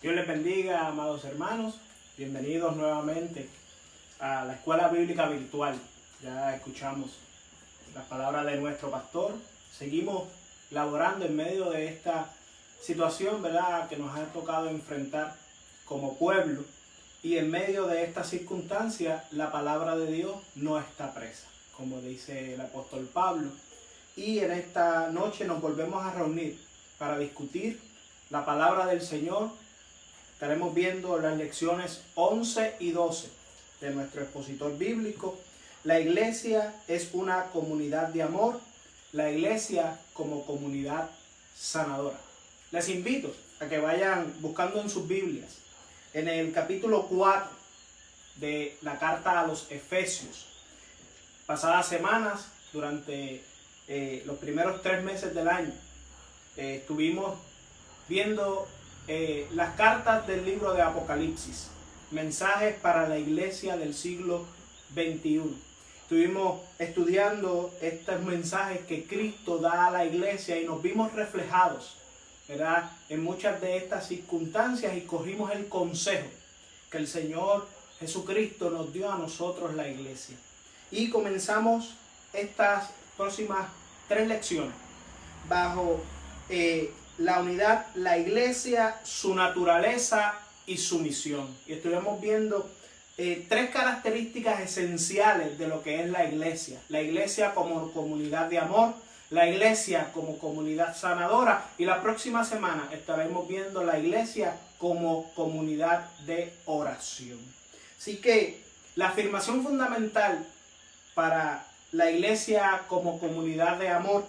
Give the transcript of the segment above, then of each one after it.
Dios les bendiga, amados hermanos. Bienvenidos nuevamente a la Escuela Bíblica Virtual. Ya escuchamos las palabras de nuestro pastor. Seguimos laborando en medio de esta situación, ¿verdad?, que nos ha tocado enfrentar como pueblo. Y en medio de esta circunstancia, la palabra de Dios no está presa, como dice el apóstol Pablo. Y en esta noche nos volvemos a reunir para discutir la palabra del Señor. Estaremos viendo las lecciones 11 y 12 de nuestro expositor bíblico. La iglesia es una comunidad de amor, la iglesia como comunidad sanadora. Les invito a que vayan buscando en sus Biblias, en el capítulo 4 de la carta a los Efesios. Pasadas semanas, durante los primeros 3 meses del año, estuvimos viendo las cartas del libro de Apocalipsis, mensajes para la iglesia del siglo XXI. Estuvimos estudiando estos mensajes que Cristo da a la iglesia y nos vimos reflejados, ¿verdad?, en muchas de estas circunstancias, y cogimos el consejo que el Señor Jesucristo nos dio a nosotros, la iglesia. Y comenzamos estas próximas 3 lecciones bajo la unidad, la iglesia, su naturaleza y su misión. Y estuvimos viendo 3 características esenciales de lo que es la iglesia. La iglesia como comunidad de amor, la iglesia como comunidad sanadora, y la próxima semana estaremos viendo la iglesia como comunidad de oración. Así que la afirmación fundamental para la iglesia como comunidad de amor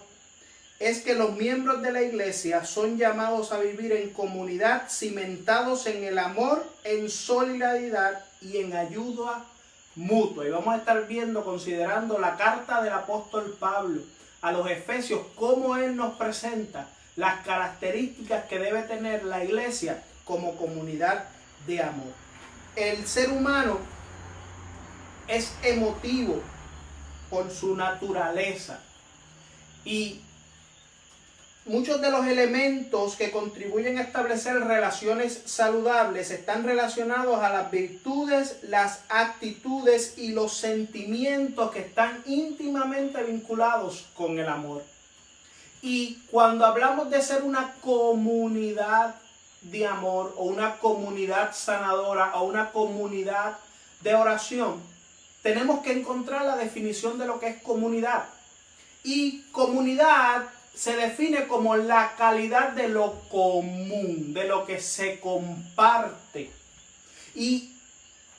es que los miembros de la iglesia son llamados a vivir en comunidad, cimentados en el amor, en solidaridad y en ayuda mutua. Y vamos a estar viendo, considerando la carta del apóstol Pablo a los Efesios, cómo él nos presenta las características que debe tener la iglesia como comunidad de amor. El ser humano es emotivo por su naturaleza, y muchos de los elementos que contribuyen a establecer relaciones saludables están relacionados a las virtudes, las actitudes y los sentimientos que están íntimamente vinculados con el amor. Y cuando hablamos de ser una comunidad de amor, o una comunidad sanadora, o una comunidad de oración, tenemos que encontrar la definición de lo que es comunidad. Y comunidad se define como la calidad de lo común, de lo que se comparte. Y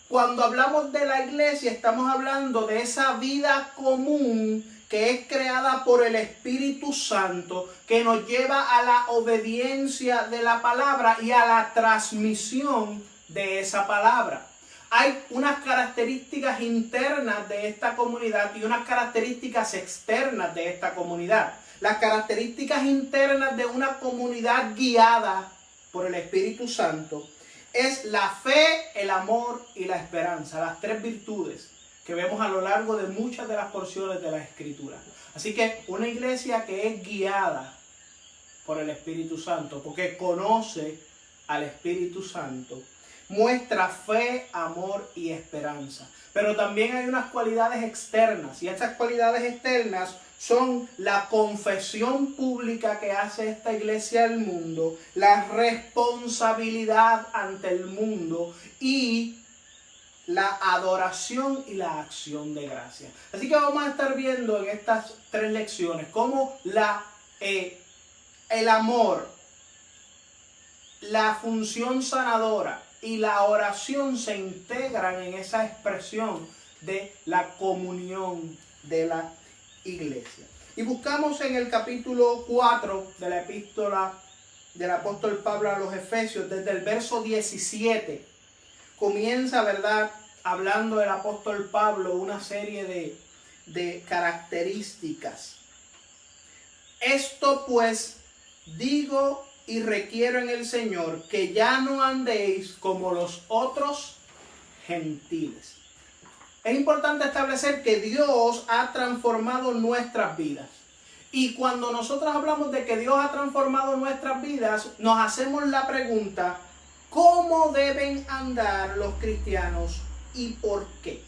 cuando hablamos de la iglesia, estamos hablando de esa vida común que es creada por el Espíritu Santo, que nos lleva a la obediencia de la palabra y a la transmisión de esa palabra. Hay unas características internas de esta comunidad y unas características externas de esta comunidad. Las características internas de una comunidad guiada por el Espíritu Santo es la fe, el amor y la esperanza, las 3 virtudes que vemos a lo largo de muchas de las porciones de la Escritura. Así que una iglesia que es guiada por el Espíritu Santo, porque conoce al Espíritu Santo, muestra fe, amor y esperanza. Pero también hay unas cualidades externas, y estas cualidades externas son la confesión pública que hace esta iglesia al mundo, la responsabilidad ante el mundo y la adoración y la acción de gracia. Así que vamos a estar viendo en estas 3 lecciones cómo el amor, la función sanadora y la oración se integran en esa expresión de la comunión de la iglesia. Y buscamos en el capítulo 4 de la epístola del apóstol Pablo a los Efesios, desde el verso 17, comienza, ¿verdad?, hablando el apóstol Pablo una serie de características. Esto pues digo y requiero en el Señor, que ya no andéis como los otros gentiles. Es importante establecer que Dios ha transformado nuestras vidas. Y cuando nosotros hablamos de que Dios ha transformado nuestras vidas, nos hacemos la pregunta, cómo deben andar los cristianos y por qué.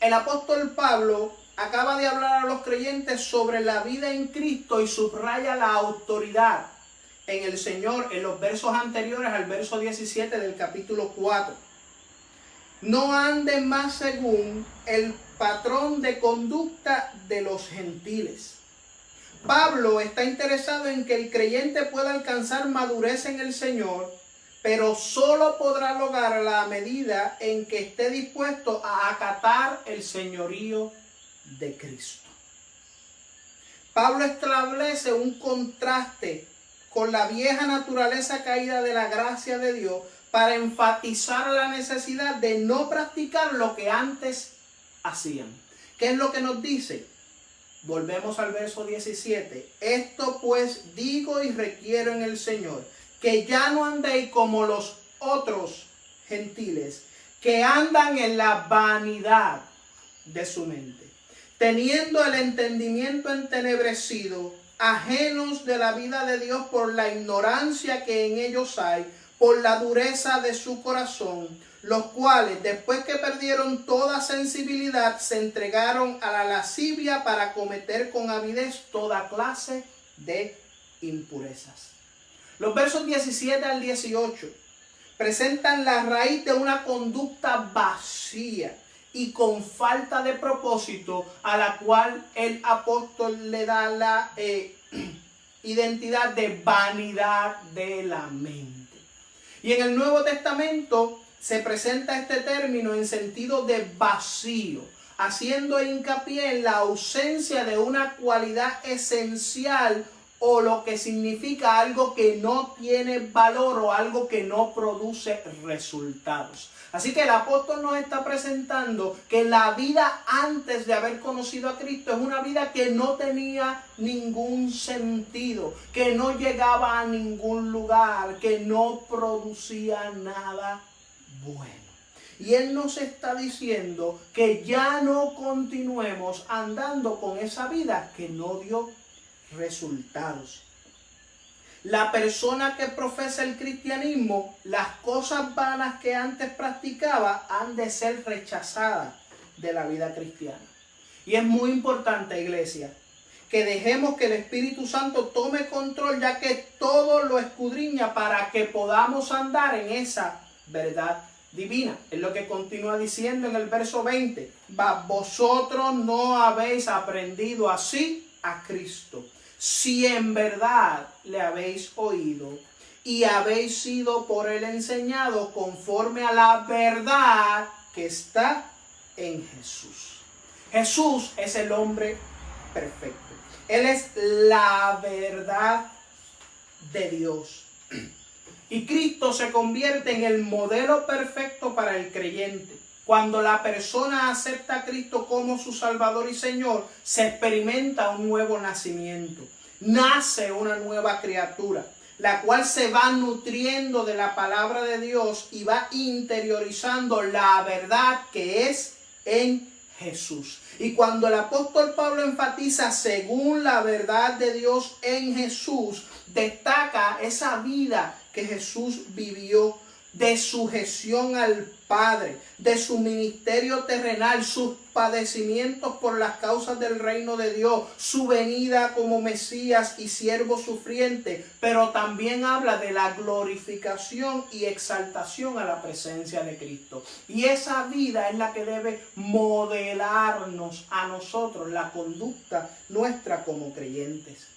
El apóstol Pablo acaba de hablar a los creyentes sobre la vida en Cristo y subraya la autoridad en el Señor en los versos anteriores al verso 17 del capítulo 4. No anden más según el patrón de conducta de los gentiles. Pablo está interesado en que el creyente pueda alcanzar madurez en el Señor, pero solo podrá lograrla a medida en que esté dispuesto a acatar el señorío de Cristo. Pablo establece un contraste con la vieja naturaleza caída de la gracia de Dios para enfatizar la necesidad de no practicar lo que antes hacían. ¿Qué es lo que nos dice? Volvemos al verso 17. Esto pues digo y requiero en el Señor, que ya no andéis como los otros gentiles, que andan en la vanidad de su mente, teniendo el entendimiento entenebrecido, ajenos de la vida de Dios por la ignorancia que en ellos hay, por la dureza de su corazón, los cuales, después que perdieron toda sensibilidad, se entregaron a la lascivia para cometer con avidez toda clase de impurezas. Los versos 17 al 18 presentan la raíz de una conducta vacía y con falta de propósito, a la cual el apóstol le da la identidad de vanidad de la mente. Y en el Nuevo Testamento se presenta este término en sentido de vacío, haciendo hincapié en la ausencia de una cualidad esencial o lo que significa algo que no tiene valor o algo que no produce resultados. Así que el apóstol nos está presentando que la vida antes de haber conocido a Cristo es una vida que no tenía ningún sentido, que no llegaba a ningún lugar, que no producía nada bueno. Y él nos está diciendo que ya no continuemos andando con esa vida que no dio resultados. La persona que profesa el cristianismo, las cosas vanas que antes practicaba han de ser rechazadas de la vida cristiana. Y es muy importante, iglesia, que dejemos que el Espíritu Santo tome control, ya que todo lo escudriña para que podamos andar en esa verdad divina. Es lo que continúa diciendo en el verso 20. Vosotros no habéis aprendido así a Cristo, si en verdad le habéis oído y habéis sido por él enseñado conforme a la verdad que está en Jesús. Jesús es el hombre perfecto. Él es la verdad de Dios. Y Cristo se convierte en el modelo perfecto para el creyente. Cuando la persona acepta a Cristo como su Salvador y Señor, se experimenta un nuevo nacimiento. Nace una nueva criatura, la cual se va nutriendo de la palabra de Dios y va interiorizando la verdad que es en Jesús. Y cuando el apóstol Pablo enfatiza según la verdad de Dios en Jesús, destaca esa vida que Jesús vivió, de sujeción al Padre, de su ministerio terrenal, sus padecimientos por las causas del reino de Dios, su venida como Mesías y siervo sufriente, pero también habla de la glorificación y exaltación a la presencia de Cristo. Y esa vida es la que debe modelarnos a nosotros la conducta nuestra como creyentes.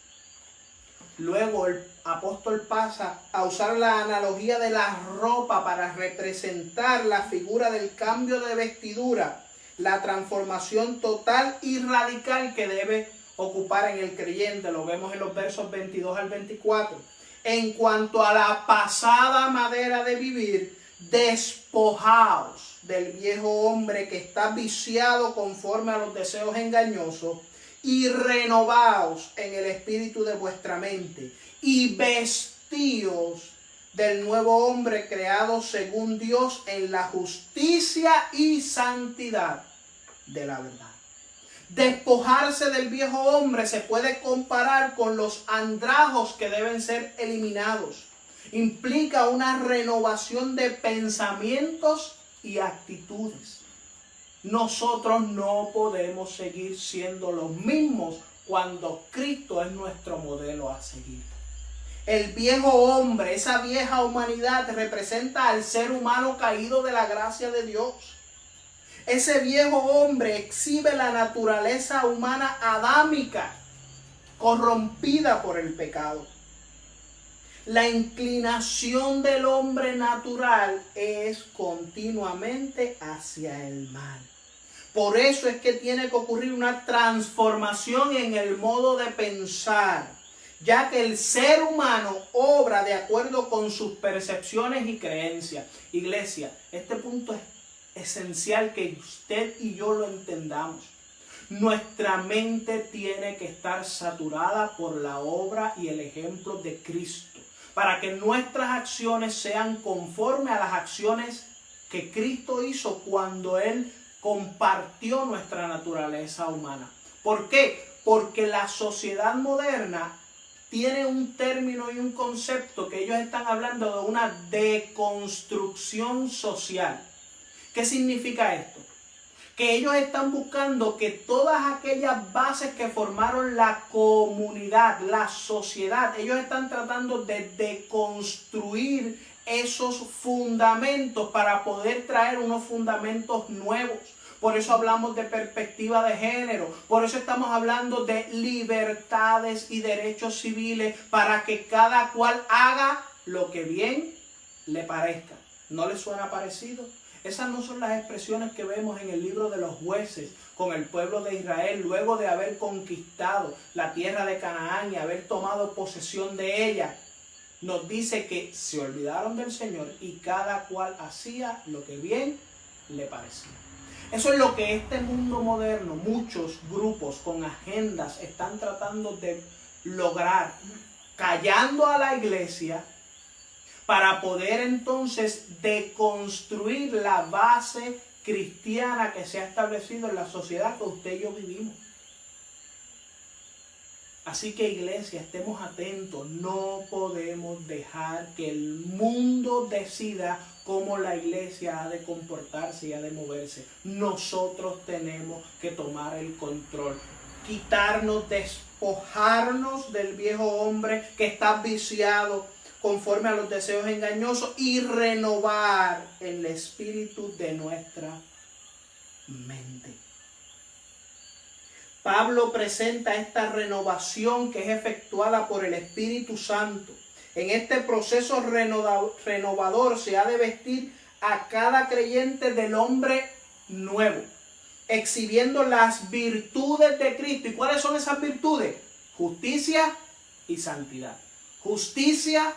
Luego el apóstol pasa a usar la analogía de la ropa para representar la figura del cambio de vestidura, la transformación total y radical que debe ocupar en el creyente. Lo vemos en los versos 22 al 24. En cuanto a la pasada manera de vivir, despojaos del viejo hombre que está viciado conforme a los deseos engañosos, y renovaos en el espíritu de vuestra mente, y vestíos del nuevo hombre creado según Dios en la justicia y santidad de la verdad. Despojarse del viejo hombre se puede comparar con los andrajos que deben ser eliminados. Implica una renovación de pensamientos y actitudes. Nosotros no podemos seguir siendo los mismos cuando Cristo es nuestro modelo a seguir. El viejo hombre, esa vieja humanidad, representa al ser humano caído de la gracia de Dios. Ese viejo hombre exhibe la naturaleza humana adámica, corrompida por el pecado. La inclinación del hombre natural es continuamente hacia el mal. Por eso es que tiene que ocurrir una transformación en el modo de pensar, ya que el ser humano obra de acuerdo con sus percepciones y creencias. Iglesia, este punto es esencial que usted y yo lo entendamos. Nuestra mente tiene que estar saturada por la obra y el ejemplo de Cristo, para que nuestras acciones sean conforme a las acciones que Cristo hizo cuando Él compartió nuestra naturaleza humana. ¿Por qué? Porque la sociedad moderna tiene un término y un concepto que ellos están hablando de una deconstrucción social. ¿Qué significa esto? Que ellos están buscando que todas aquellas bases que formaron la comunidad, la sociedad, ellos están tratando de deconstruir esos fundamentos para poder traer unos fundamentos nuevos. Por eso hablamos de perspectiva de género, por eso estamos hablando de libertades y derechos civiles para que cada cual haga lo que bien le parezca. ¿No les suena parecido? Esas no son las expresiones que vemos en el libro de los Jueces con el pueblo de Israel luego de haber conquistado la tierra de Canaán y haber tomado posesión de ella. Nos dice que se olvidaron del Señor y cada cual hacía lo que bien le parecía. Eso es lo que este mundo moderno, muchos grupos con agendas están tratando de lograr, callando a la iglesia, para poder entonces deconstruir la base cristiana que se ha establecido en la sociedad que usted y yo vivimos. Así que, iglesia, estemos atentos. No podemos dejar que el mundo decida cómo la iglesia ha de comportarse y ha de moverse. Nosotros tenemos que tomar el control, quitarnos, despojarnos del viejo hombre que está viciado conforme a los deseos engañosos y renovar el espíritu de nuestra mente. Pablo presenta esta renovación que es efectuada por el Espíritu Santo. En este proceso renovador se ha de vestir a cada creyente del hombre nuevo, exhibiendo las virtudes de Cristo. ¿Y cuáles son esas virtudes? Justicia y santidad. Justicia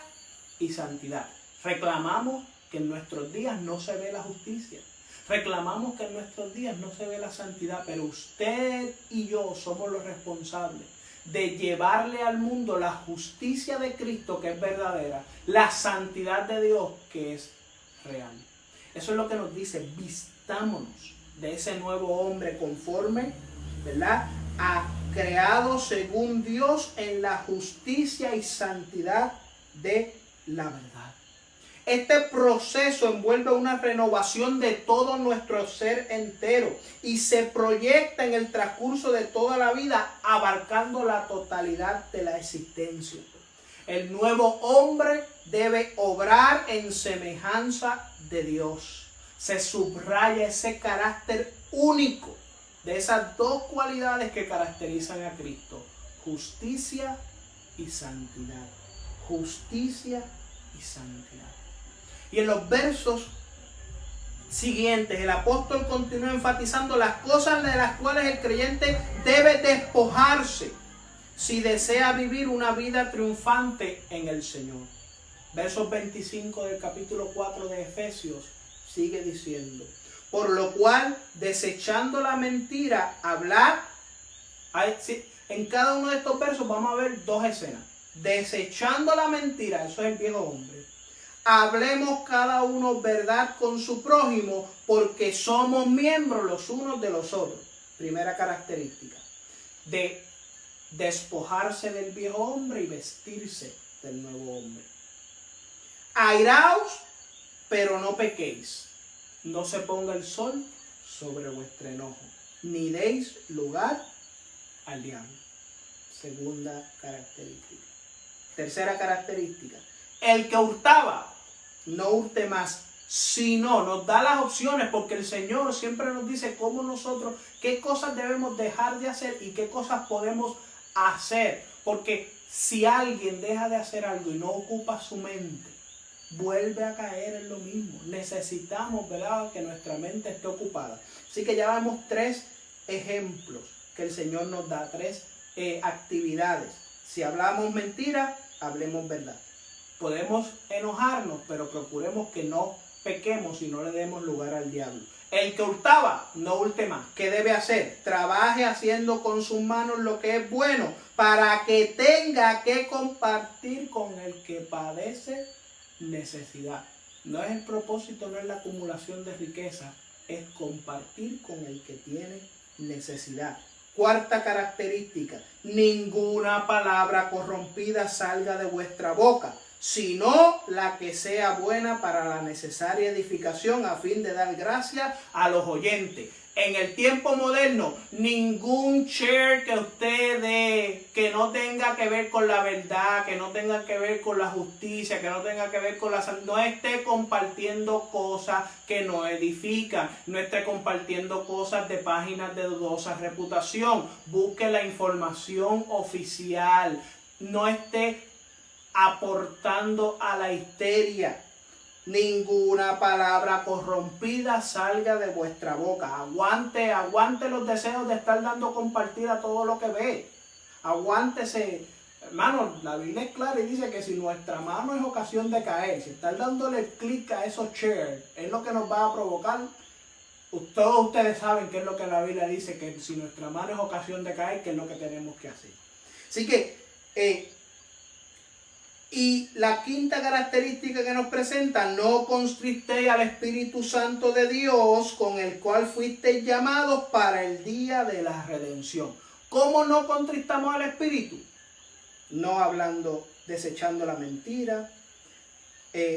y santidad. Reclamamos que en nuestros días no se ve la justicia. Reclamamos que en nuestros días no se ve la santidad, pero usted y yo somos los responsables de llevarle al mundo la justicia de Cristo, que es verdadera, la santidad de Dios, que es real. Eso es lo que nos dice: vistámonos de ese nuevo hombre conforme, ¿verdad?, a creado según Dios en la justicia y santidad de la verdad. Este proceso envuelve una renovación de todo nuestro ser entero y se proyecta en el transcurso de toda la vida, abarcando la totalidad de la existencia. El nuevo hombre debe obrar en semejanza de Dios. Se subraya ese carácter único de esas dos cualidades que caracterizan a Cristo: justicia y santidad. Justicia y santidad. Y en los versos siguientes, el apóstol continúa enfatizando las cosas de las cuales el creyente debe despojarse si desea vivir una vida triunfante en el Señor. Versos 25 del capítulo 4 de Efesios sigue diciendo: por lo cual, desechando la mentira, hablad. En cada uno de estos versos vamos a ver dos escenas. Desechando la mentira, eso es el viejo hombre. Hablemos cada uno verdad con su prójimo, porque somos miembros los unos de los otros. Primera característica de despojarse del viejo hombre y vestirse del nuevo hombre. Airaos, pero no pequéis. No se ponga el sol sobre vuestro enojo, ni deis lugar al diablo. Segunda característica. Tercera característica. El que hurtaba, no hurte más, sino nos da las opciones, porque el Señor siempre nos dice cómo nosotros, qué cosas debemos dejar de hacer y qué cosas podemos hacer. Porque si alguien deja de hacer algo y no ocupa su mente, vuelve a caer en lo mismo. Necesitamos, ¿verdad?, que nuestra mente esté ocupada. Así que ya vemos 3 ejemplos que el Señor nos da, 3 actividades. Si hablamos mentira, hablemos verdad. Podemos enojarnos, pero procuremos que no pequemos y no le demos lugar al diablo. El que hurtaba, no hurte más. ¿Qué debe hacer? Trabaje haciendo con sus manos lo que es bueno, para que tenga que compartir con el que padece necesidad. No es el propósito, no es la acumulación de riqueza, es compartir con el que tiene necesidad. Cuarta característica, ninguna palabra corrompida salga de vuestra boca, sino la que sea buena para la necesaria edificación, a fin de dar gracia a los oyentes. En el tiempo moderno, ningún share que usted dé que no tenga que ver con la verdad, que no tenga que ver con la justicia, que no tenga que ver con la salud, no esté compartiendo cosas que no edifican, no esté compartiendo cosas de páginas de dudosa reputación. Busque la información oficial, no esté aportando a la histeria. Ninguna palabra corrompida salga de vuestra boca. Aguante los deseos de estar dando compartir a todo lo que ve. Aguántese. Hermano, la Biblia es clara y dice que si nuestra mano es ocasión de caer, si estar dándole clic a esos shares es lo que nos va a provocar, todos ustedes saben qué es lo que la Biblia dice, que si nuestra mano es ocasión de caer, qué es lo que tenemos que hacer. Así que, y la quinta característica que nos presenta, no contristéis al Espíritu Santo de Dios, con el cual fuisteis llamados para el día de la redención. ¿Cómo no contristamos al Espíritu? No hablando, desechando la mentira,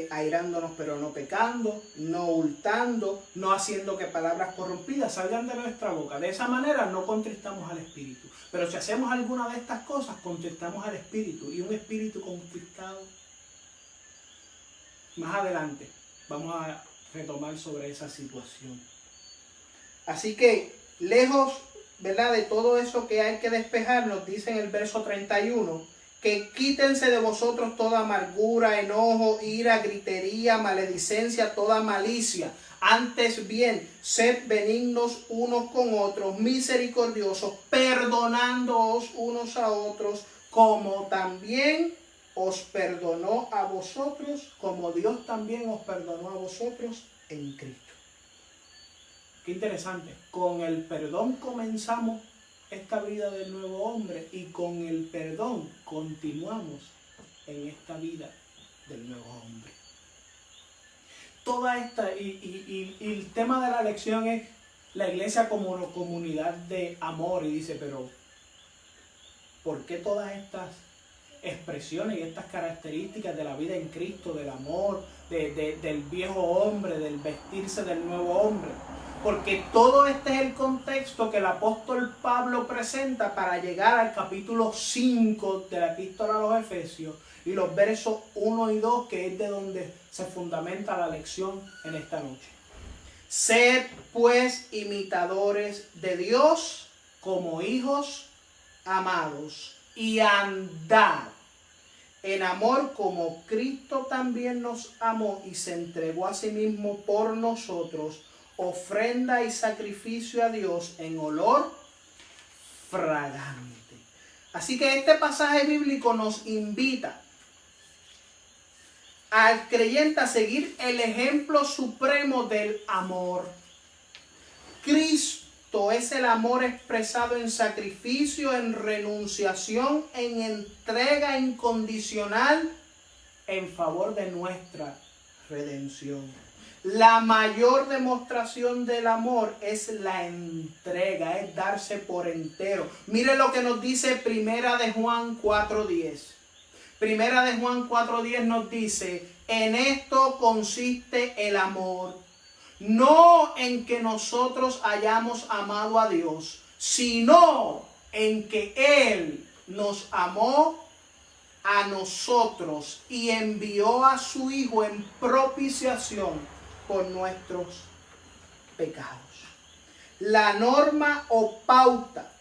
airándonos pero no pecando, no hurtando, no haciendo que palabras corrompidas salgan de nuestra boca. De esa manera no contristamos al Espíritu. Pero si hacemos alguna de estas cosas, contristamos al Espíritu. Y un espíritu contristado, más adelante vamos a retomar sobre esa situación. Así que, lejos, ¿verdad?, de todo eso que hay que despejar, nos dice en el verso 31, que quítense de vosotros toda amargura, enojo, ira, gritería, maledicencia, toda malicia. Antes bien, sed benignos unos con otros, misericordiosos, perdonándoos unos a otros, como también os perdonó a vosotros, como Dios también os perdonó a vosotros en Cristo. Qué interesante. Con el perdón comenzamos esta vida del nuevo hombre y con el perdón continuamos en esta vida del nuevo hombre. Toda esta, y el tema de la lección es la iglesia como una comunidad de amor, y dice, pero ¿por qué todas estas expresiones y estas características de la vida en Cristo, del amor, del viejo hombre, del vestirse del nuevo hombre? Porque todo este es el contexto que el apóstol Pablo presenta para llegar al capítulo 5 de la epístola a los Efesios y los versos 1 y 2, que es de donde se fundamenta la lección en esta noche. Sed pues imitadores de Dios como hijos amados y andad en amor como Cristo también nos amó y se entregó a sí mismo por nosotros, ofrenda y sacrificio a Dios en olor fragante. Así que este pasaje bíblico nos invita al creyente a seguir el ejemplo supremo del amor. Cristo es el amor expresado en sacrificio, en renunciación, en entrega incondicional en favor de nuestra redención. La mayor demostración del amor es la entrega, es darse por entero. Mire lo que nos dice Primera de Juan 4:10. Primera de Juan 4:10 nos dice, en esto consiste el amor, no en que nosotros hayamos amado a Dios, sino en que Él nos amó a nosotros y envió a su Hijo en propiciación por nuestros pecados. La norma o pauta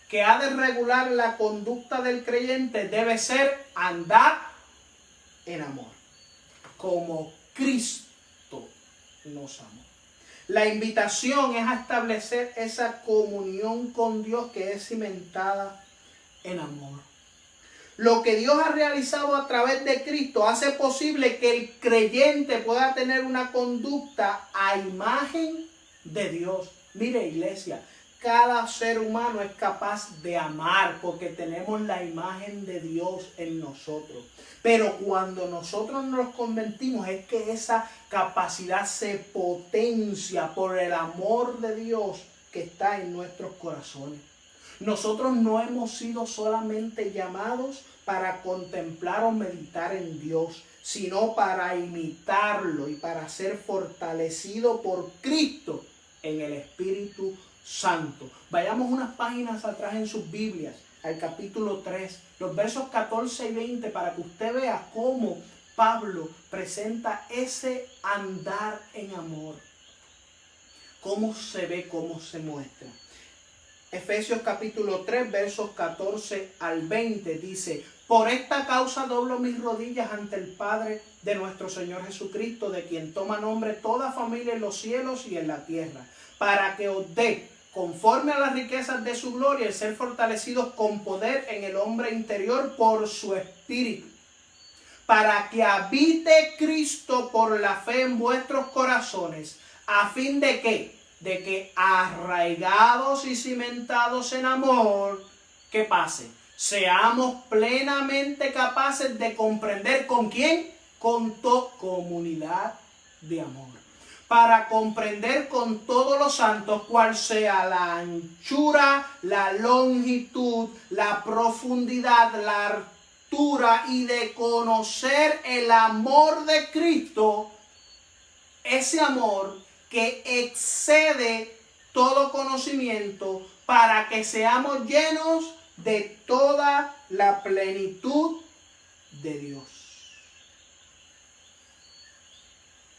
que ha de regular la conducta del creyente debe ser andar en amor, como Cristo nos amó. La invitación es a establecer esa comunión con Dios que es cimentada en amor. Lo que Dios ha realizado a través de Cristo hace posible que el creyente pueda tener una conducta a imagen de Dios. Mire, iglesia, cada ser humano es capaz de amar porque tenemos la imagen de Dios en nosotros. Pero cuando nosotros nos convertimos es que esa capacidad se potencia por el amor de Dios que está en nuestros corazones. Nosotros no hemos sido solamente llamados para contemplar o meditar en Dios, sino para imitarlo y para ser fortalecido por Cristo en el Espíritu Santo. Vayamos unas páginas atrás en sus Biblias, al capítulo 3, los versos 14 y 20, para que usted vea cómo Pablo presenta ese andar en amor. Cómo se ve, cómo se muestra. Efesios capítulo 3, versos 14 al 20 dice, por esta causa doblo mis rodillas ante el Padre de nuestro Señor Jesucristo, de quien toma nombre toda familia en los cielos y en la tierra, para que os dé, conforme a las riquezas de su gloria, el ser fortalecidos con poder en el hombre interior por su Espíritu, para que habite Cristo por la fe en vuestros corazones, a fin de que arraigados y cimentados en amor, ¿qué pase? Seamos plenamente capaces de comprender ¿con quién? Con toda comunidad de amor. Para comprender con todos los santos cuál sea la anchura, la longitud, la profundidad, la altura y de conocer el amor de Cristo, ese amor que excede todo conocimiento, para que seamos llenos de toda la plenitud de Dios.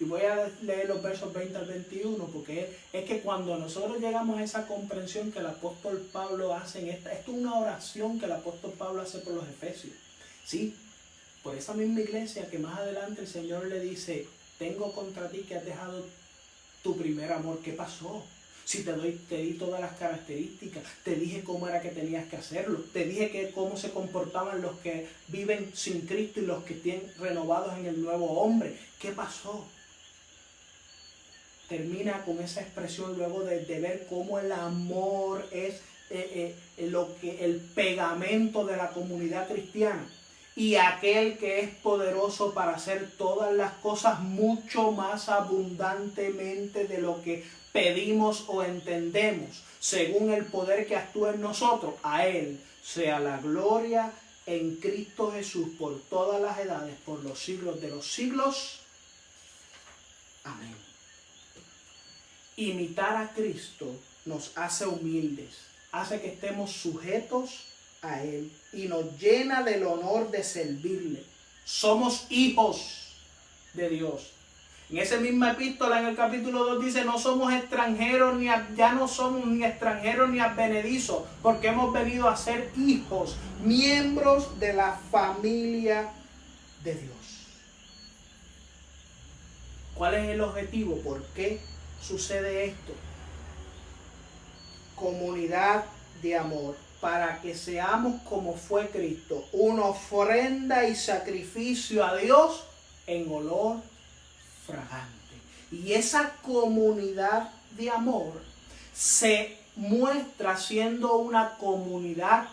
Y voy a leer los versos 20 al 21, porque es que cuando nosotros llegamos a esa comprensión que el apóstol Pablo hace, esto es una oración que el apóstol Pablo hace por los Efesios. Sí, por esa misma iglesia que más adelante el Señor le dice, tengo contra ti que has dejado tu primer amor. ¿Qué pasó? Si te di todas las características, te dije cómo era que tenías que hacerlo, te dije cómo se comportaban los que viven sin Cristo y los que tienen renovados en el nuevo hombre. ¿Qué pasó? Termina con esa expresión luego de ver cómo el amor es el pegamento de la comunidad cristiana. Y aquel que es poderoso para hacer todas las cosas mucho más abundantemente de lo que pedimos o entendemos, según el poder que actúa en nosotros, a Él sea la gloria en Cristo Jesús por todas las edades, por los siglos de los siglos. Amén. Imitar a Cristo nos hace humildes, hace que estemos sujetos a Él y nos llena del honor de servirle. Somos hijos de Dios. En esa misma epístola, en el capítulo 2 dice, no somos extranjeros, ya no somos ni extranjeros ni advenedizos, porque hemos venido a ser hijos, miembros de la familia de Dios. ¿Cuál es el objetivo? ¿Por qué sucede esto? Comunidad de amor, para que seamos como fue Cristo, una ofrenda y sacrificio a Dios en olor fragante. Y esa comunidad de amor se muestra siendo una comunidad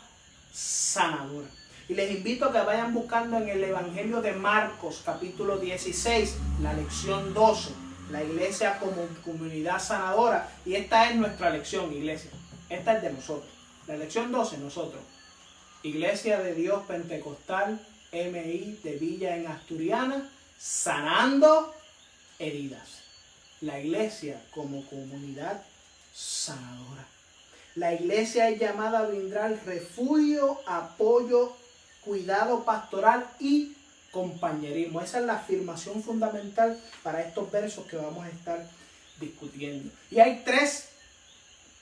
sanadora. Y les invito a que vayan buscando en el Evangelio de Marcos, capítulo 16, la lección 12, la iglesia como comunidad sanadora. Y esta es nuestra lección, iglesia. Esta es de nosotros. La lección 12, nosotros. Iglesia de Dios Pentecostal MI de Villa en Asturiana, sanando heridas. La iglesia como comunidad sanadora. La iglesia es llamada a brindar refugio, apoyo, cuidado pastoral y compañerismo. Esa es la afirmación fundamental para estos versos que vamos a estar discutiendo. Y hay 3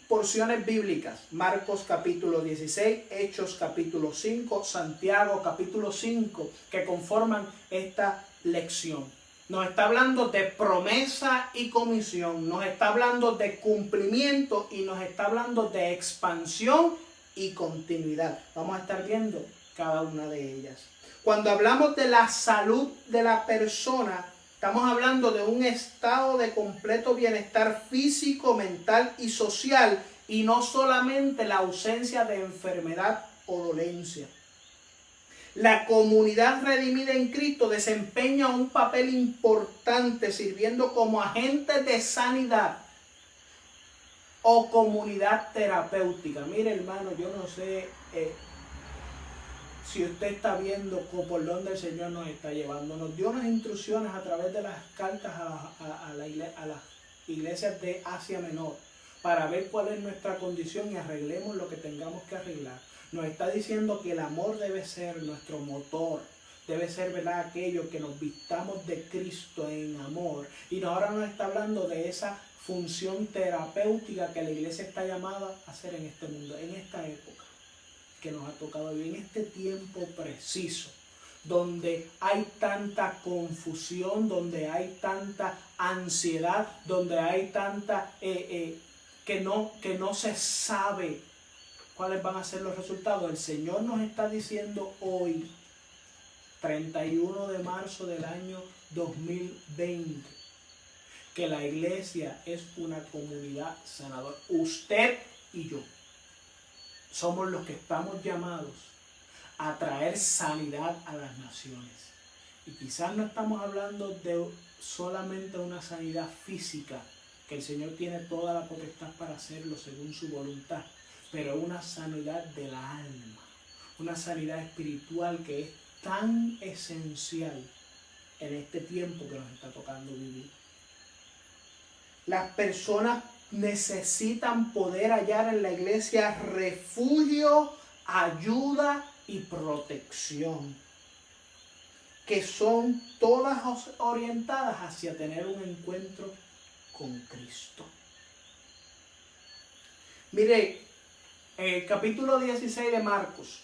porciones bíblicas: Marcos capítulo 16, Hechos capítulo 5, Santiago capítulo 5, que conforman esta lección. Nos está hablando de promesa y comisión, nos está hablando de cumplimiento y nos está hablando de expansión y continuidad. Vamos a estar viendo cada una de ellas. Cuando hablamos de la salud de la persona, estamos hablando de un estado de completo bienestar físico, mental y social, y no solamente la ausencia de enfermedad o dolencia. La comunidad redimida en Cristo desempeña un papel importante sirviendo como agentes de sanidad o comunidad terapéutica. Mire, hermano, yo no sé si usted está viendo por dónde el Señor nos está llevando. Nos dio unas instrucciones a través de las cartas a las iglesias de Asia Menor para ver cuál es nuestra condición y arreglemos lo que tengamos que arreglar. Nos está diciendo que el amor debe ser nuestro motor, debe ser, ¿verdad?, aquello que nos vistamos de Cristo en amor. Y ahora nos está hablando de esa función terapéutica que la iglesia está llamada a hacer en este mundo, en esta época que nos ha tocado vivir, en este tiempo preciso, donde hay tanta confusión, donde hay tanta ansiedad, donde hay tanta que no se sabe cuáles van a ser los resultados. El Señor nos está diciendo hoy, 31 de marzo del año 2020, que la iglesia es una comunidad sanadora. Usted y yo somos los que estamos llamados a traer sanidad a las naciones. Y quizás no estamos hablando de solamente una sanidad física, que el Señor tiene toda la potestad para hacerlo según su voluntad, pero una sanidad del alma, una sanidad espiritual que es tan esencial en este tiempo que nos está tocando vivir. Las personas necesitan poder hallar en la iglesia refugio, ayuda y protección, que son todas orientadas hacia tener un encuentro con Cristo. Mire, el capítulo 16 de Marcos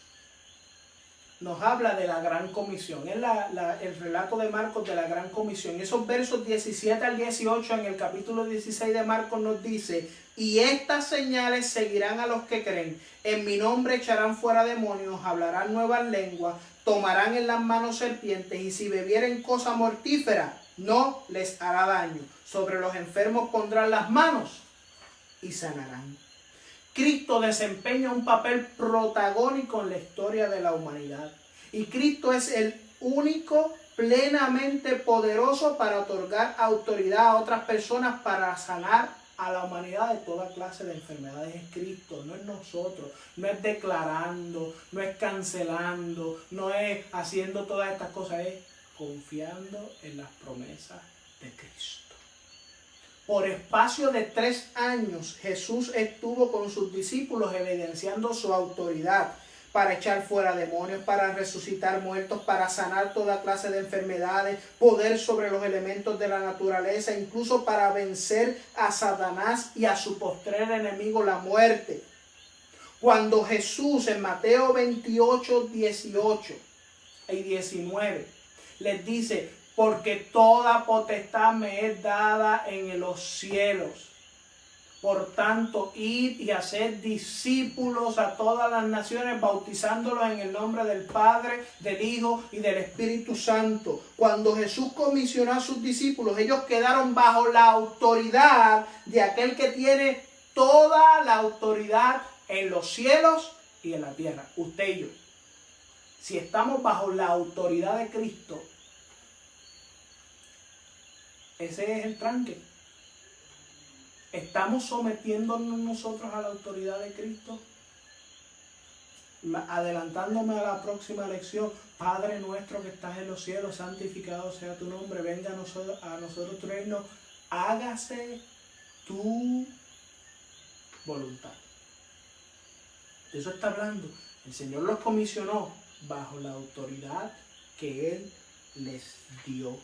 nos habla de la gran comisión. Es el relato de Marcos de la gran comisión. Esos versos 17 al 18 en el capítulo 16 de Marcos nos dice: y estas señales seguirán a los que creen. En mi nombre echarán fuera demonios, hablarán nuevas lenguas, tomarán en las manos serpientes, y si bebieren cosa mortífera, no les hará daño. Sobre los enfermos pondrán las manos y sanarán. Cristo desempeña un papel protagónico en la historia de la humanidad. Y Cristo es el único plenamente poderoso para otorgar autoridad a otras personas para sanar a la humanidad de toda clase de enfermedades. Es Cristo, no es nosotros. No es declarando, no es cancelando, no es haciendo todas estas cosas. Es confiando en las promesas de Cristo. Por espacio de 3 años, Jesús estuvo con sus discípulos evidenciando su autoridad para echar fuera demonios, para resucitar muertos, para sanar toda clase de enfermedades, poder sobre los elementos de la naturaleza, incluso para vencer a Satanás y a su postrer enemigo, la muerte. Cuando Jesús en Mateo 28, 18 y 19 les dice: porque toda potestad me es dada en los cielos. Por tanto, id y haced discípulos a todas las naciones, bautizándolos en el nombre del Padre, del Hijo y del Espíritu Santo. Cuando Jesús comisionó a sus discípulos, ellos quedaron bajo la autoridad de aquel que tiene toda la autoridad en los cielos y en la tierra. Usted y yo. Si estamos bajo la autoridad de Cristo, ese es el tranque. ¿Estamos sometiéndonos nosotros a la autoridad de Cristo? adelantándome a la próxima lección, Padre nuestro que estás en los cielos, santificado sea tu nombre, venga a nosotros tu reino, hágase tu voluntad. De eso está hablando. El Señor los comisionó bajo la autoridad que Él les dio.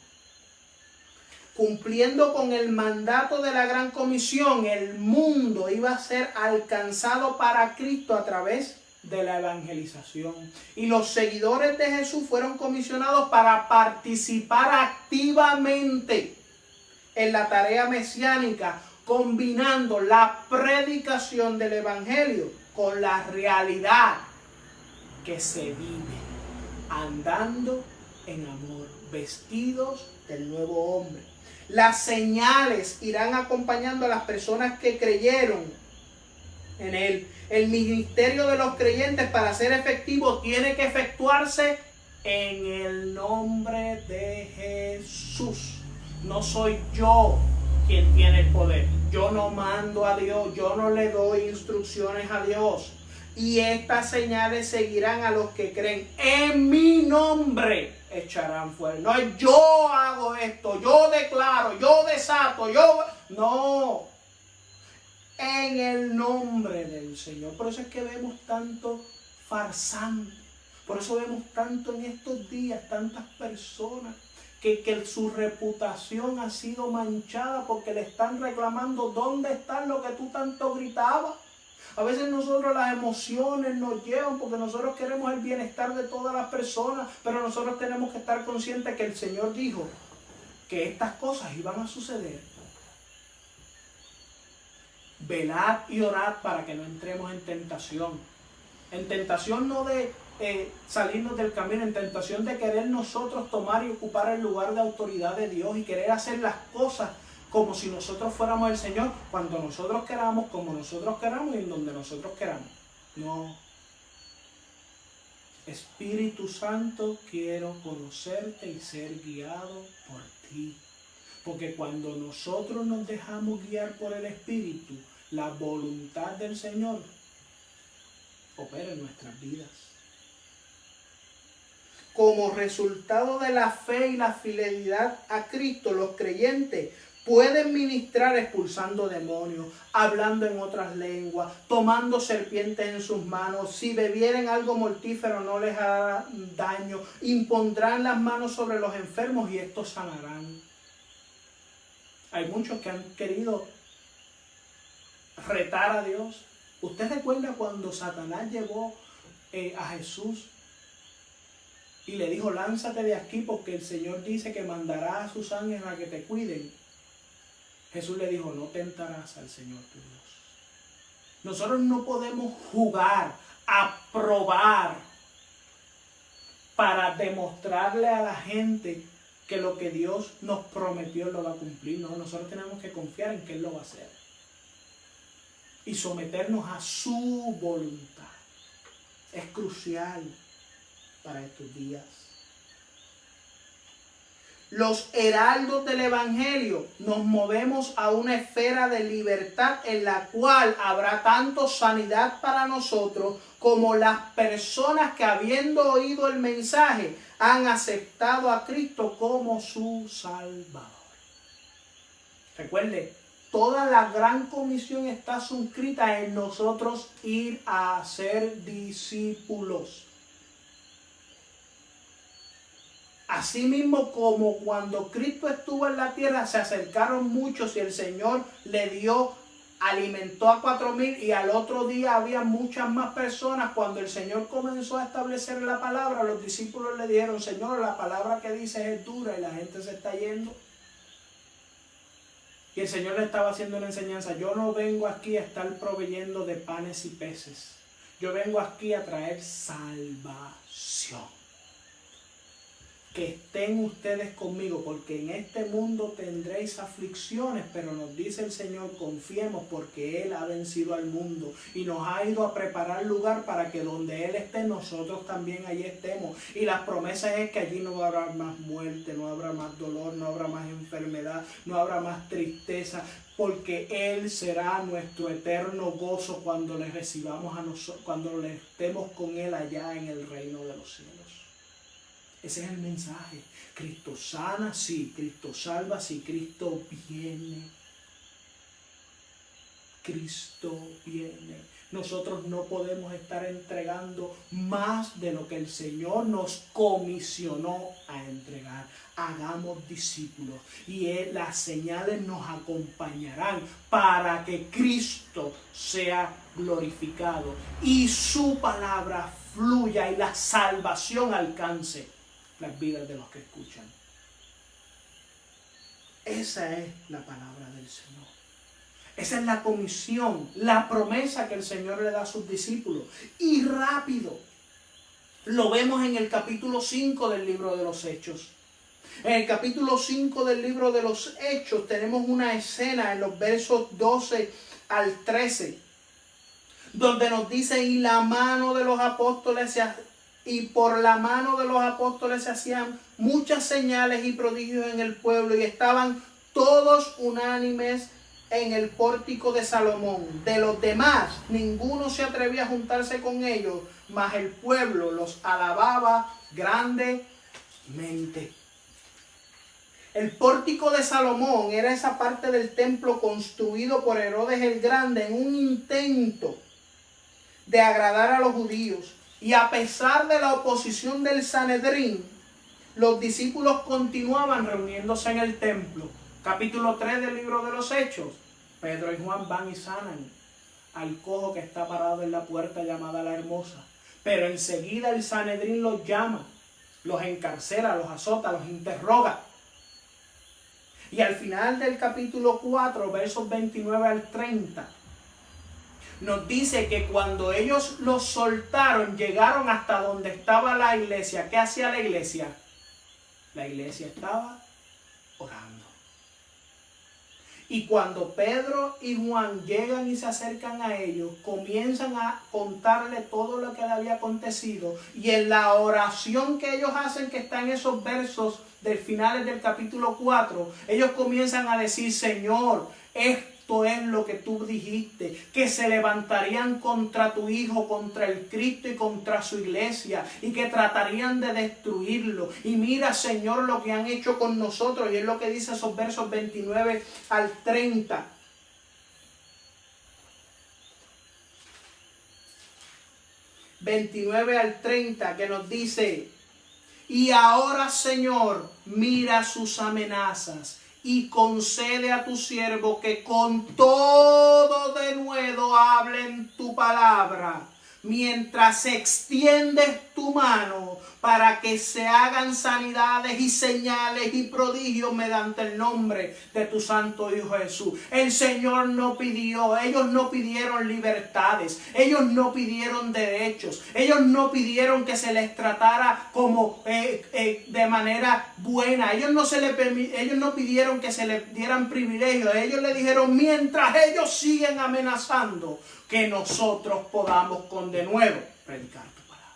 Cumpliendo con el mandato de la gran comisión, el mundo iba a ser alcanzado para Cristo a través de la evangelización. Y los seguidores de Jesús fueron comisionados para participar activamente en la tarea mesiánica, combinando la predicación del evangelio con la realidad que se vive, andando en amor, vestidos del nuevo hombre. Las señales irán acompañando a las personas que creyeron en Él. El ministerio de los creyentes, para ser efectivo, tiene que efectuarse en el nombre de Jesús. No soy yo quien tiene el poder. Yo no mando a Dios, yo no le doy instrucciones a Dios. Y estas señales seguirán a los que creen. En mi nombre echarán fuera. No es yo hago esto, yo declaro, yo desato, yo... No. En el nombre del Señor. Por eso es que vemos tanto farsante. Por eso vemos tanto en estos días, tantas personas que su reputación ha sido manchada porque le están reclamando dónde está lo que tú tanto gritabas. A veces nosotros las emociones nos llevan porque nosotros queremos el bienestar de todas las personas, pero nosotros tenemos que estar conscientes que el Señor dijo que estas cosas iban a suceder. Velad y orad para que no entremos en tentación. En tentación no de salirnos del camino, en tentación de querer nosotros tomar y ocupar el lugar de autoridad de Dios y querer hacer las cosas como si nosotros fuéramos el Señor, cuando nosotros queramos, como nosotros queramos y en donde nosotros queramos. No. Espíritu Santo, quiero conocerte y ser guiado por ti. Porque cuando nosotros nos dejamos guiar por el Espíritu, la voluntad del Señor opera en nuestras vidas. Como resultado de la fe y la fidelidad a Cristo, los creyentes pueden ministrar expulsando demonios, hablando en otras lenguas, tomando serpientes en sus manos. Si bebieren algo mortífero no les hará daño. Impondrán las manos sobre los enfermos y estos sanarán. Hay muchos que han querido retar a Dios. ¿Usted recuerda cuando Satanás llevó a Jesús y le dijo, lánzate de aquí porque el Señor dice que mandará a sus ángeles a que te cuiden? Jesús le dijo, no tentarás al Señor tu Dios. Nosotros no podemos jugar a probar para demostrarle a la gente que lo que Dios nos prometió lo va a cumplir. No, nosotros tenemos que confiar en que Él lo va a hacer. Y someternos a su voluntad. Es crucial para estos días. Los heraldos del Evangelio nos movemos a una esfera de libertad en la cual habrá tanto sanidad para nosotros como las personas que habiendo oído el mensaje han aceptado a Cristo como su Salvador. Recuerde, toda la gran comisión está suscrita en nosotros ir a ser discípulos. Asimismo, como cuando Cristo estuvo en la tierra, se acercaron muchos y el Señor le dio, alimentó a 4,000 y al otro día había muchas más personas. Cuando el Señor comenzó a establecer la palabra, los discípulos le dijeron, Señor, la palabra que dices es dura y la gente se está yendo. Y el Señor le estaba haciendo una enseñanza. Yo no vengo aquí a estar proveyendo de panes y peces. Yo vengo aquí a traer salvación. que estén ustedes conmigo, porque en este mundo tendréis aflicciones, pero nos dice el Señor, confiemos porque Él ha vencido al mundo y nos ha ido a preparar lugar para que donde Él esté, nosotros también allí estemos. Y las promesas es que allí no habrá más muerte, no habrá más dolor, no habrá más enfermedad, no habrá más tristeza, porque Él será nuestro eterno gozo cuando le recibamos a nosotros, cuando le estemos con Él allá en el reino de los cielos. Ese es el mensaje. Cristo sana, sí. Cristo salva, sí. Cristo viene. Cristo viene. Nosotros no podemos estar entregando más de lo que el Señor nos comisionó a entregar. Hagamos discípulos y las señales nos acompañarán para que Cristo sea glorificado y su palabra fluya y la salvación alcance las vidas de los que escuchan. Esa es la palabra del Señor. Esa es la comisión, la promesa que el Señor le da a sus discípulos. Y rápido, lo vemos en el capítulo 5 del libro de los Hechos. En el capítulo 5 del libro de los Hechos tenemos una escena en los versos 12 al 13, donde nos dice, y la mano de los apóstoles y por la mano de los apóstoles se hacían muchas señales y prodigios en el pueblo, y estaban todos unánimes en el pórtico de Salomón. De los demás, ninguno se atrevía a juntarse con ellos, mas el pueblo los alababa grandemente. El pórtico de Salomón era esa parte del templo construido por Herodes el Grande en un intento de agradar a los judíos. Y a pesar de la oposición del Sanedrín, los discípulos continuaban reuniéndose en el templo. Capítulo 3 del libro de los Hechos. Pedro y Juan van y sanan al cojo que está parado en la puerta llamada La Hermosa. Pero enseguida el Sanedrín los llama, los encarcela, los azota, los interroga. Y al final del capítulo 4, versos 29 al 30, nos dice que cuando ellos los soltaron, llegaron hasta donde estaba la iglesia. ¿Qué hacía la iglesia? La iglesia estaba orando. Y cuando Pedro y Juan llegan y se acercan a ellos, comienzan a contarle todo lo que le había acontecido. Y en la oración que ellos hacen, que está en esos versos del finales del capítulo 4, ellos comienzan a decir, Señor, esto es lo que tú dijiste, que se levantarían contra tu Hijo, contra el Cristo y contra su iglesia, y que tratarían de destruirlo. Y mira, Señor, lo que han hecho con nosotros, y es lo que dice esos versos 29 al 30. Que nos dice, y ahora, Señor, mira sus amenazas y concede a tu siervo que con todo denuedo hablen tu palabra, mientras extiendes tu mano para que se hagan sanidades y señales y prodigios mediante el nombre de tu santo Hijo Jesús. El Señor no pidió, ellos no pidieron libertades, ellos no pidieron derechos, ellos no pidieron que se les tratara como de manera buena, ellos no pidieron que se les dieran privilegios, ellos le dijeron, mientras ellos siguen amenazando, que nosotros podamos con denuedo predicar tu palabra.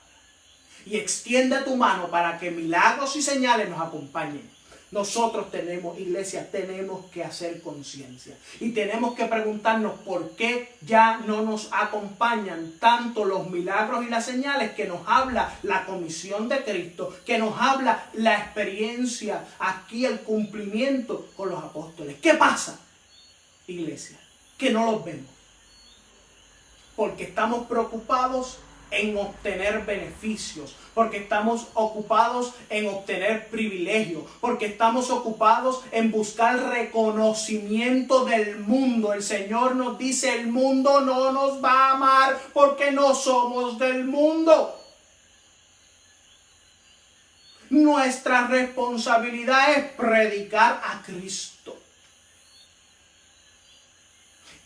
Y extiende tu mano para que milagros y señales nos acompañen. Nosotros tenemos, iglesia, tenemos que hacer conciencia. Y tenemos que preguntarnos por qué ya no nos acompañan tanto los milagros y las señales que nos habla la comisión de Cristo, que nos habla la experiencia, aquí el cumplimiento con los apóstoles. ¿Qué pasa, iglesia? Que no los vemos. Porque estamos preocupados en obtener beneficios, porque estamos ocupados en obtener privilegios, porque estamos ocupados en buscar reconocimiento del mundo. El Señor nos dice, el mundo no nos va a amar porque no somos del mundo. Nuestra responsabilidad es predicar a Cristo.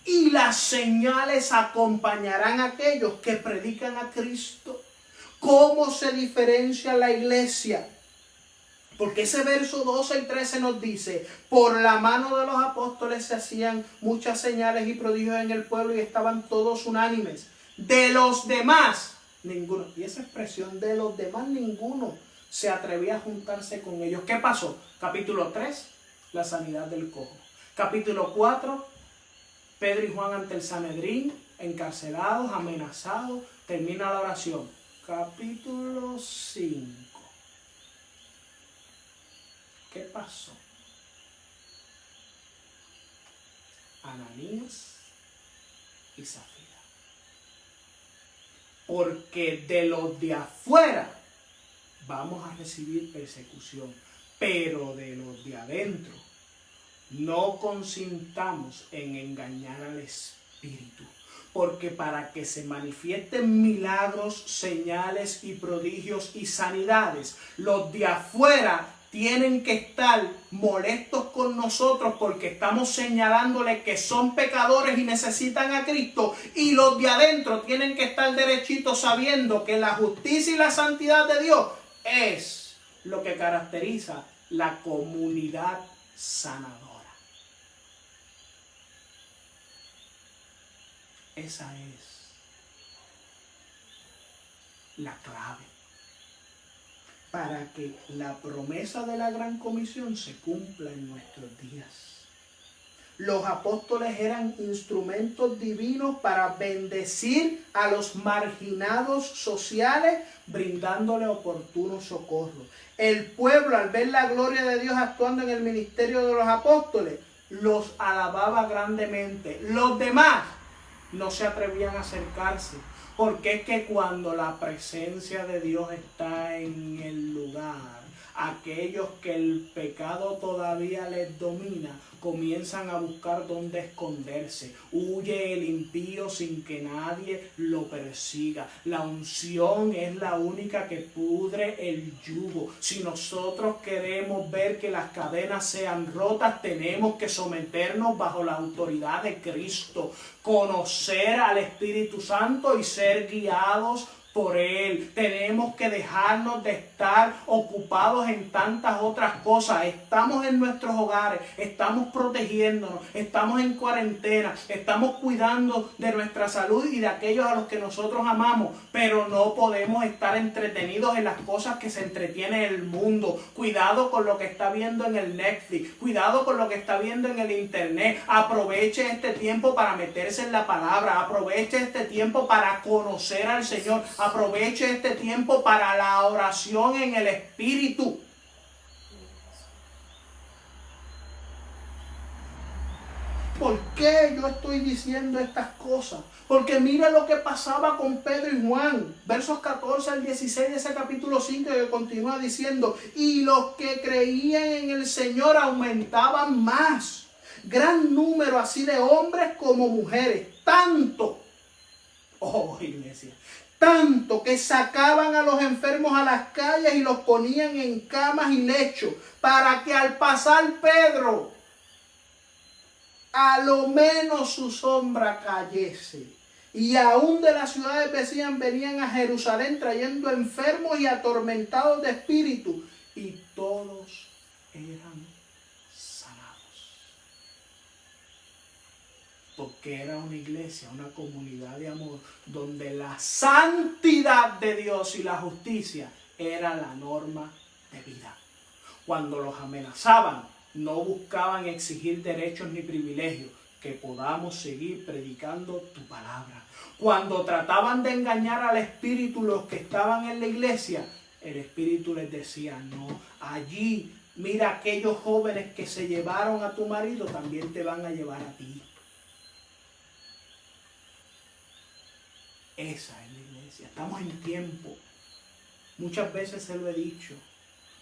Y las señales acompañarán a aquellos que predican a Cristo. ¿Cómo se diferencia la iglesia Porque ese verso 12 y 13 nos dice, por la mano de los apóstoles se hacían muchas señales y prodigios en el pueblo y estaban todos unánimes. De los demás, ninguno. Y esa expresión de los demás, ninguno se atrevía a juntarse con ellos. ¿Qué pasó? Capítulo 3, la sanidad del cojo. Capítulo 4, Pedro y Juan ante el Sanedrín, encarcelados, amenazados. Termina la oración. Capítulo 5. ¿Qué pasó? Ananías y Zafira. Porque de los de afuera vamos a recibir persecución, pero de los de adentro no consintamos en engañar al Espíritu. Porque para que se manifiesten milagros, señales y prodigios y sanidades, los de afuera tienen que estar molestos con nosotros porque estamos señalándoles que son pecadores y necesitan a Cristo. Y los de adentro tienen que estar derechitos sabiendo que la justicia y la santidad de Dios es lo que caracteriza la comunidad sanadora. Esa es la clave para que la promesa de la Gran Comisión se cumpla en nuestros días. Los apóstoles eran instrumentos divinos para bendecir a los marginados sociales, brindándole oportuno socorro. El pueblo, al ver la gloria de Dios actuando en el ministerio de los apóstoles, los alababa grandemente. Los demás no se atrevían a acercarse, porque es que cuando la presencia de Dios está en el lugar, aquellos que el pecado todavía les domina, comienzan a buscar dónde esconderse. Huye el impío sin que nadie lo persiga. La unción es la única que pudre el yugo. Si nosotros queremos ver que las cadenas sean rotas, tenemos que someternos bajo la autoridad de Cristo, conocer al Espíritu Santo y ser guiados por Él. Tenemos que dejarnos de estar ocupados en tantas otras cosas. Estamos en nuestros hogares, estamos protegiéndonos, estamos en cuarentena, estamos cuidando de nuestra salud y de aquellos a los que nosotros amamos, pero no podemos estar entretenidos en las cosas que se entretiene el mundo. Cuidado con lo que está viendo en el Netflix, cuidado con lo que está viendo en el internet. Aproveche este tiempo para meterse en la palabra, aproveche este tiempo para conocer al Señor. Aproveche este tiempo para la oración en el Espíritu. ¿Por qué yo estoy diciendo estas cosas? Porque mira lo que pasaba con Pedro y Juan. Versos 14 al 16 de ese capítulo 5 que continúa diciendo, y los que creían en el Señor aumentaban más. Gran número así de hombres como mujeres. Tanto, oh iglesia, tanto que sacaban a los enfermos a las calles y los ponían en camas y lechos, para que al pasar Pedro, a lo menos su sombra cayese. Y aún de las ciudades vecinas venían a Jerusalén trayendo enfermos y atormentados de espíritu, y todos eran sanados. Porque era una iglesia, una comunidad de amor, donde la santidad de Dios y la justicia era la norma de vida. Cuando los amenazaban, no buscaban exigir derechos ni privilegios, que podamos seguir predicando tu palabra. Cuando trataban de engañar al Espíritu los que estaban en la iglesia, el Espíritu les decía, no, allí, mira, aquellos jóvenes que se llevaron a tu marido también te van a llevar a ti. Esa es la iglesia. Estamos en tiempo. Muchas veces se lo he dicho.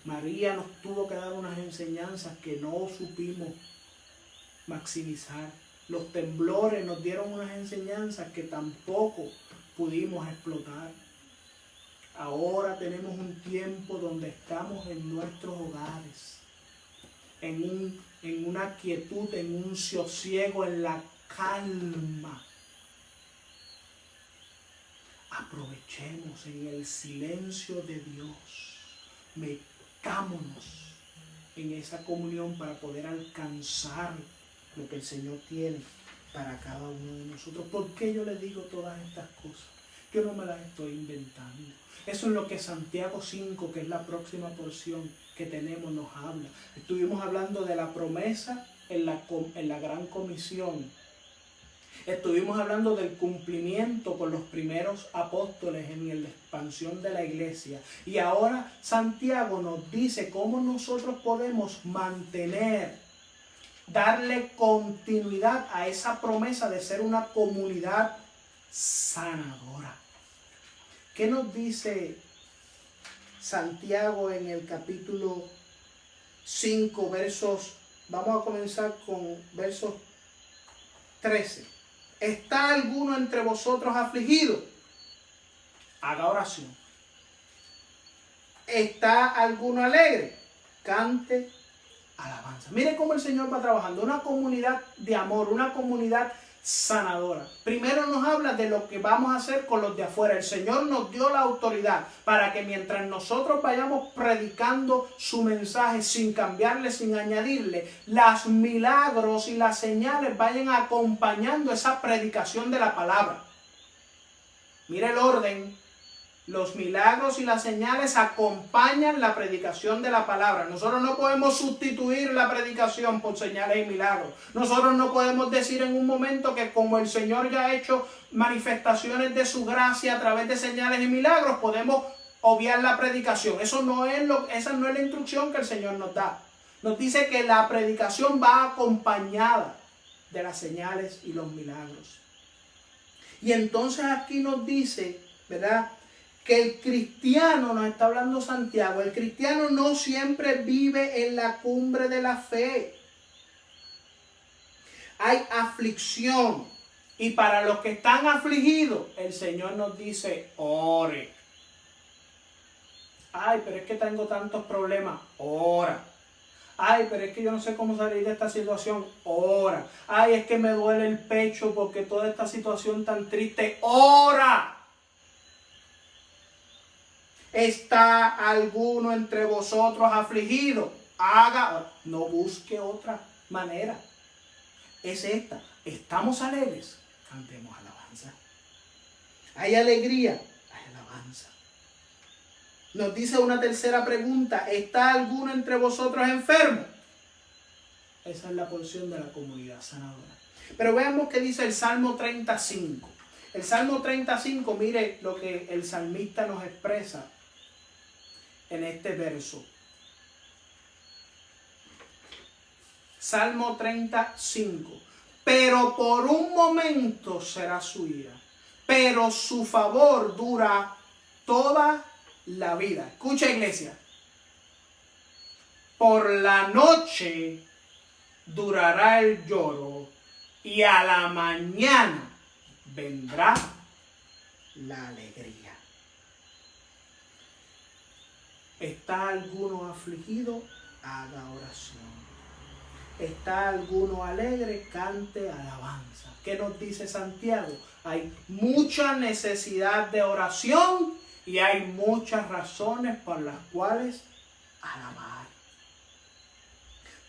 María nos tuvo que dar unas enseñanzas que no supimos maximizar. Los temblores nos dieron unas enseñanzas que tampoco pudimos explotar. Ahora tenemos un tiempo donde estamos en nuestros hogares, en una quietud, en un sosiego, en la calma. Aprovechemos en el silencio de Dios. Metámonos en esa comunión para poder alcanzar lo que el Señor tiene para cada uno de nosotros. ¿Por qué yo les digo todas estas cosas? Yo no me las estoy inventando. Eso es lo que Santiago 5, que es la próxima porción que tenemos, nos habla. Estuvimos hablando de la promesa en la gran comisión. Estuvimos hablando del cumplimiento con los primeros apóstoles en la expansión de la iglesia. Y ahora Santiago nos dice cómo nosotros podemos mantener, darle continuidad a esa promesa de ser una comunidad sanadora. ¿Qué nos dice Santiago en el capítulo 5, versos? Vamos a comenzar con versos 13. ¿Está alguno entre vosotros afligido? Haga oración. ¿Está alguno alegre? Cante alabanza. Mire cómo el Señor va trabajando. Una comunidad de amor, una comunidad sanadora. Primero nos habla de lo que vamos a hacer con los de afuera. El Señor nos dio la autoridad para que mientras nosotros vayamos predicando su mensaje sin cambiarle, sin añadirle, los milagros y las señales vayan acompañando esa predicación de la palabra. Mire el orden. Los milagros y las señales acompañan la predicación de la palabra. Nosotros no podemos sustituir la predicación por señales y milagros. Nosotros no podemos decir en un momento que como el Señor ya ha hecho manifestaciones de su gracia a través de señales y milagros, podemos obviar la predicación. Esa no es la instrucción que el Señor nos da. Nos dice que la predicación va acompañada de las señales y los milagros. Y entonces aquí nos dice, ¿verdad?, que el cristiano, nos está hablando Santiago, el cristiano no siempre vive en la cumbre de la fe. Hay aflicción. Y para los que están afligidos, el Señor nos dice, ore. Ay, pero es que tengo tantos problemas. Ora. Ay, pero es que yo no sé cómo salir de esta situación. Ora. Ay, es que me duele el pecho porque toda esta situación tan triste. Ora. ¿Está alguno entre vosotros afligido? No busque otra manera. Es esta. ¿Estamos alegres? Cantemos alabanza. ¿Hay alegría? Hay alabanza. Nos dice una tercera pregunta. ¿Está alguno entre vosotros enfermo? Esa es la porción de la comunidad sanadora. Pero veamos qué dice el Salmo 35. El Salmo 35, mire lo que el salmista nos expresa en este verso. Salmo 35. Pero por un momento será su ira, pero su favor dura toda la vida. Escucha, iglesia. Por la noche durará el lloro y a la mañana vendrá la alegría. ¿Está alguno afligido? Haga oración. ¿Está alguno alegre? Cante alabanza. ¿Qué nos dice Santiago? Hay mucha necesidad de oración y hay muchas razones por las cuales alabar.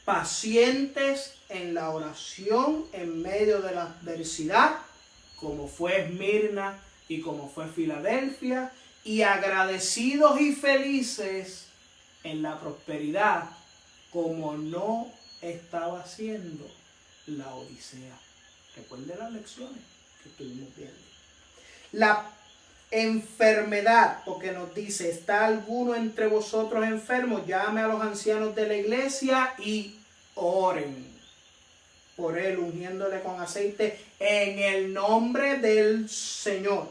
Pacientes en la oración en medio de la adversidad, como fue Esmirna y como fue Filadelfia, y agradecidos y felices en la prosperidad, como no estaba haciendo la Odisea. Recuerde las lecciones que estuvimos viendo. La enfermedad, porque nos dice, ¿está alguno entre vosotros enfermo? Llame a los ancianos de la iglesia y oren por él, ungiéndole con aceite en el nombre del Señor.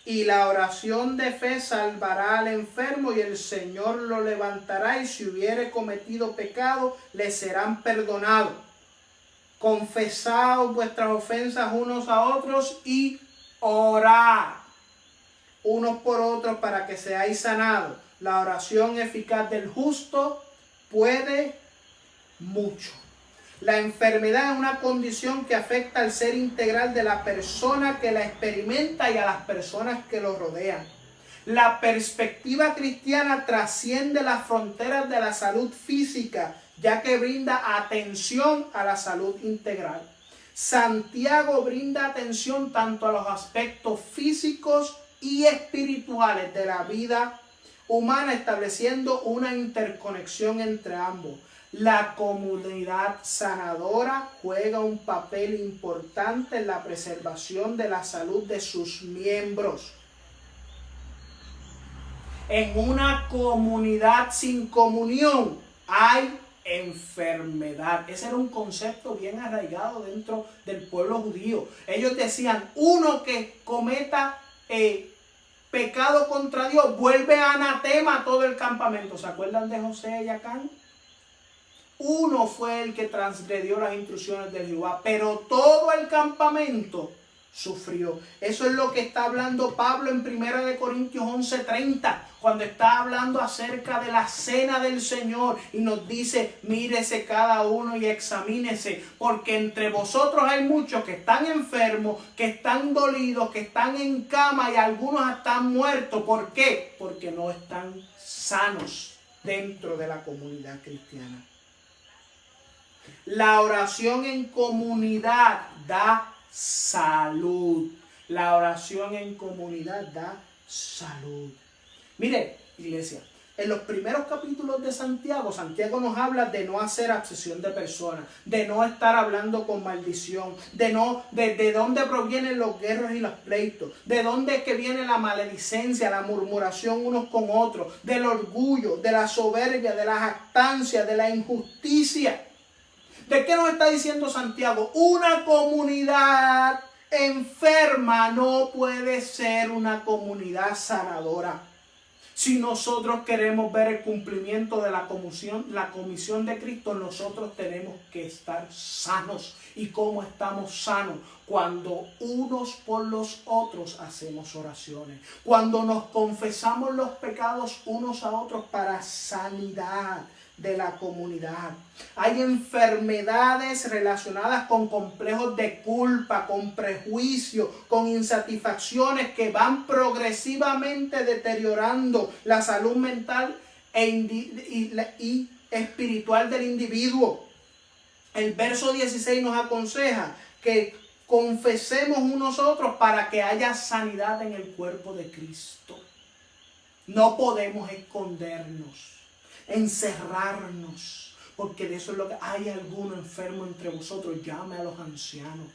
Y la oración de fe salvará al enfermo y el Señor lo levantará, y si hubiere cometido pecado, le serán perdonados. Confesad vuestras ofensas unos a otros y orad unos por otros para que seáis sanados. La oración eficaz del justo puede mucho. La enfermedad es una condición que afecta al ser integral de la persona que la experimenta y a las personas que lo rodean. La perspectiva cristiana trasciende las fronteras de la salud física, ya que brinda atención a la salud integral. Santiago brinda atención tanto a los aspectos físicos y espirituales de la vida humana, estableciendo una interconexión entre ambos. La comunidad sanadora juega un papel importante en la preservación de la salud de sus miembros. En una comunidad sin comunión hay enfermedad. Ese era un concepto bien arraigado dentro del pueblo judío. Ellos decían, uno que cometa pecado contra Dios vuelve anatema a todo el campamento. ¿Se acuerdan de José y Acán? Uno fue el que transgredió las instrucciones de Jehová, pero todo el campamento sufrió. Eso es lo que está hablando Pablo en 1 Corintios 11:30, cuando está hablando acerca de la cena del Señor y nos dice, mírese cada uno y examínese, porque entre vosotros hay muchos que están enfermos, que están dolidos, que están en cama y algunos están muertos. ¿Por qué? Porque no están sanos dentro de la comunidad cristiana. La oración en comunidad da salud. La oración en comunidad da salud. Mire, iglesia, en los primeros capítulos de Santiago, Santiago nos habla de no hacer acepción de personas, de no estar hablando con maldición, de dónde provienen los guerras y los pleitos, de dónde es que viene la maledicencia, la murmuración unos con otros, del orgullo, de la soberbia, de la jactancia, de la injusticia. ¿De qué nos está diciendo Santiago? Una comunidad enferma no puede ser una comunidad sanadora. Si nosotros queremos ver el cumplimiento de la comisión de Cristo, nosotros tenemos que estar sanos. ¿Y cómo estamos sanos? Cuando unos por los otros hacemos oraciones. Cuando nos confesamos los pecados unos a otros para sanidad de la comunidad. Hay enfermedades relacionadas con complejos de culpa, con prejuicio, con insatisfacciones que van progresivamente deteriorando la salud mental y espiritual del individuo. El verso 16 nos aconseja que confesemos unos a otros para que haya sanidad en el cuerpo de Cristo. No podemos escondernos, encerrarnos, porque de eso es lo que hay. Alguno enfermo entre vosotros, llame a los ancianos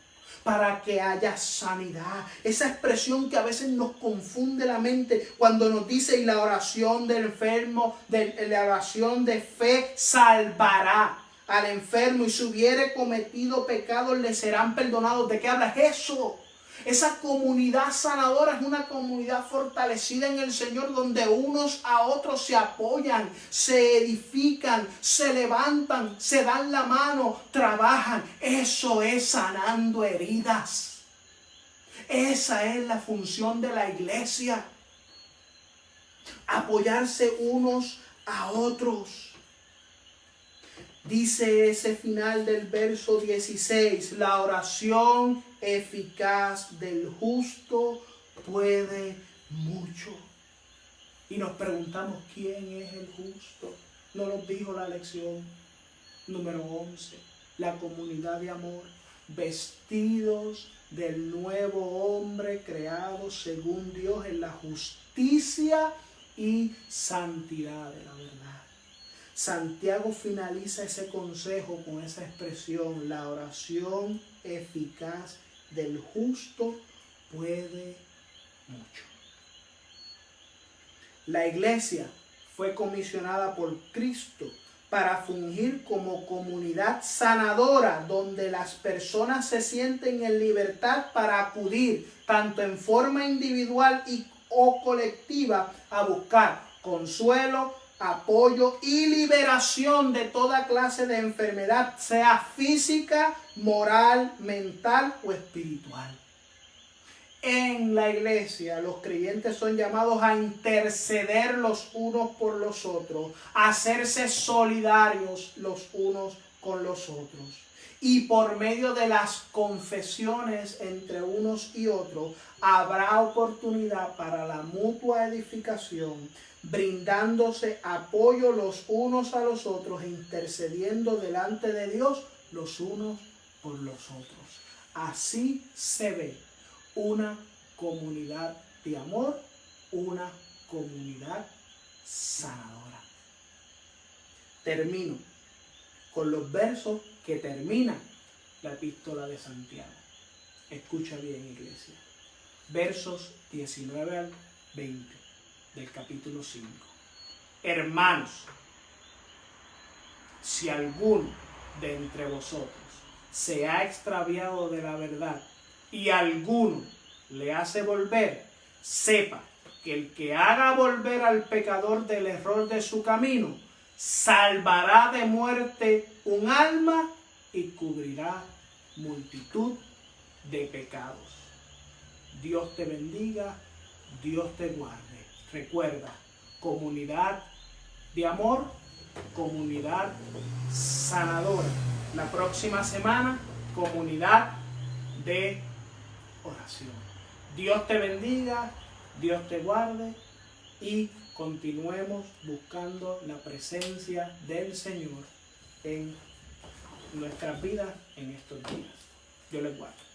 para que haya sanidad. Esa expresión que a veces nos confunde la mente cuando nos dice, y la oración del enfermo, la oración de fe salvará al enfermo, y si hubiere cometido pecados le serán perdonados. ¿De qué habla eso? Esa comunidad sanadora es una comunidad fortalecida en el Señor, donde unos a otros se apoyan, se edifican, se levantan, se dan la mano, trabajan. Eso es sanando heridas. Esa es la función de la iglesia. Apoyarse unos a otros. Dice ese final del verso 16, la oración eficaz del justo puede mucho. Y nos preguntamos, ¿quién es el justo? Nos lo dijo la lección número 11, la comunidad de amor, vestidos del nuevo hombre creado según Dios en la justicia y santidad de la verdad. Santiago finaliza ese consejo con esa expresión, la oración eficaz del justo puede mucho. La iglesia fue comisionada por Cristo para fungir como comunidad sanadora, donde las personas se sienten en libertad para acudir, tanto en forma individual o colectiva, a buscar consuelo, apoyo y liberación de toda clase de enfermedad, sea física, moral, mental o espiritual. En la iglesia, los creyentes son llamados a interceder los unos por los otros, a hacerse solidarios los unos con los otros. Y por medio de las confesiones entre unos y otros, habrá oportunidad para la mutua edificación, brindándose apoyo los unos a los otros e intercediendo delante de Dios los unos por los otros. Así se ve una comunidad de amor, una comunidad sanadora. Termino con los versos que terminan la epístola de Santiago. Escucha bien, iglesia. Versos 19 al 20 del capítulo 5. Hermanos, si alguno de entre vosotros se ha extraviado de la verdad y alguno le hace volver, sepa que el que haga volver al pecador del error de su camino, salvará de muerte un alma y cubrirá multitud de pecados. Dios te bendiga, Dios te guarde. Recuerda, comunidad de amor, comunidad sanadora. La próxima semana, comunidad de oración. Dios te bendiga, Dios te guarde y continuemos buscando la presencia del Señor en nuestras vidas en estos días. Dios les guarde.